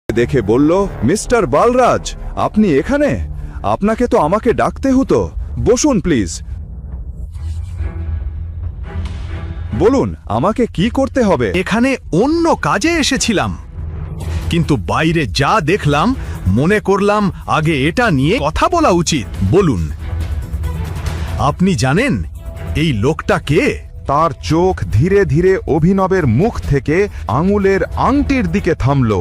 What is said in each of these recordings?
দেখে বলল, মিস্টার বালরাজ, আপনি এখানে? আপনাকে তো আমাকে ডাকতে হতো। বসুন প্লিজ। বলুন আমাকে কি করতে হবে? এখানে অন্য কাজে এসেছিলাম, কিন্তু বাইরে যা দেখলাম মনে করলাম আগে এটা নিয়ে কথা বলা উচিত। বলুন, আপনি জানেন এই লোকটা কে? তার চোখ ধীরে ধীরে অভিনবের মুখ থেকে আঙুলের আংটির দিকে থামল।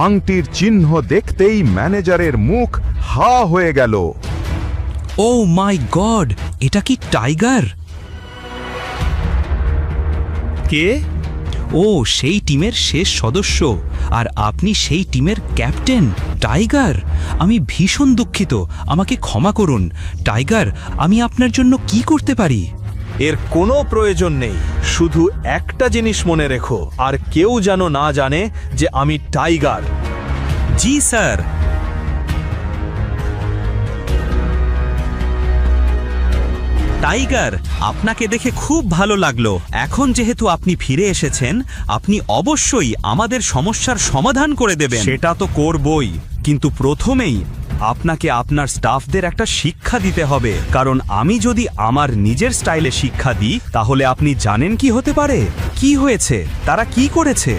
আংটির চিহ্ন দেখতেই ম্যানেজারের মুখ হা হয়ে গেল। ও মাই গড, এটা কি টাইগার? কে? ও সেই টিমের শেষ সদস্য, আর আপনি সেই টিমের ক্যাপ্টেন টাইগার। আমি ভীষণ দুঃখিত, আমাকে ক্ষমা করুন। টাইগার, আমি আপনার জন্য কি করতে পারি? এর কোনো প্রয়োজন নেই। শুধু একটা জিনিস মনে রেখো, আর কেউ যেন না জানে যে আমি টাইগার। জি স্যার। টাইগার, আপনাকে দেখে খুব ভালো লাগলো। এখন যেহেতু আপনি ফিরে এসেছেন, আপনি অবশ্যই আমাদের সমস্যার সমাধান করে দেবেন। সেটা তো করবই, কিন্তু প্রথমেই আপনাকে আপনার স্টাফদের একটা শিক্ষা দিতে হবে। কারণ আমি যদি আমার নিজের স্টাইলে শিক্ষা দিই, তাহলে আপনি জানেন কি হতে পারে? কি হয়েছে? তারা কি করেছে?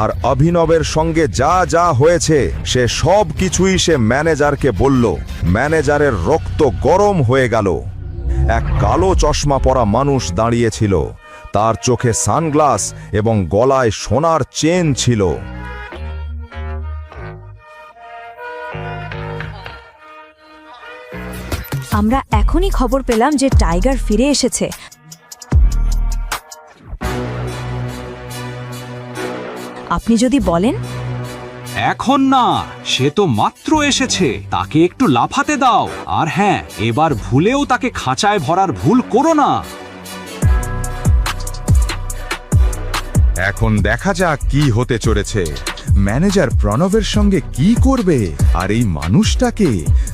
আর অভিনবের সঙ্গে যা যা হয়েছে সে সব কিছুই সে ম্যানেজারকে বলল। ম্যানেজারের রক্ত গরম হয়ে গেল। এক কালো চশমা পরা মানুষ দাঁড়িয়েছিল। তার চোখে সানগ্লাস এবং গলায় সোনার চেন ছিল। আমরা এখনই খবর পেলাম যে টাইগার ফিরে এসেছে। আপনি যদি বলেন। এখন না, সে তো মাত্র এসেছে, তাকে একটু লাফাতে দাও। আর হ্যাঁ, এবার ভুলেও তাকে খাঁচায় ভরার ভুল করো না। এখন দেখা যাক কি হতে চলেছে। ম্যানেজার প্রণবের সঙ্গে কি করবে? আর এই মানুষটাকে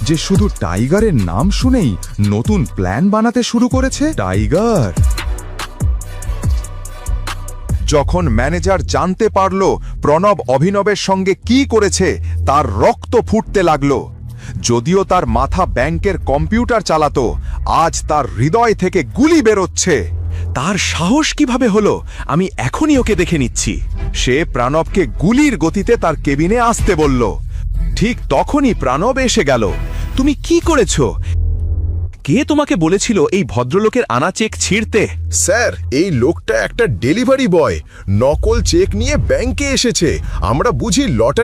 যে শুধু টাইগারের নাম শুনেই নতুন প্ল্যান বানাতে শুরু করেছে। টাইগার। যখন ম্যানেজার জানতে পারল প্রণব অভিনবের সঙ্গে কি করেছে, তার রক্ত ফুটতে লাগলো। যদিও তার মাথা ব্যাংকের কম্পিউটার চালাতো, আজ তার হৃদয় থেকে গুলি বেরোচ্ছে। তার সাহস কিভাবে হলো? আমি এখনই ওকে দেখে নিচ্ছি। সে প্রণবকে গুলির গতিতে তার কেবিনে আসতে বলল। ঠিক তখনই প্রণব এসে গেল। তুমি কি করেছো? কে তোমাকে বলেছিল এই ভদ্রলোকের আনা চেক ছিঁড়তে? স্যার, এই লোকটা একটা ডেলিভারি বয়। নকল চেক নিয়ে ব্যাংকে এসেছে। আমরা বুঝি লটারি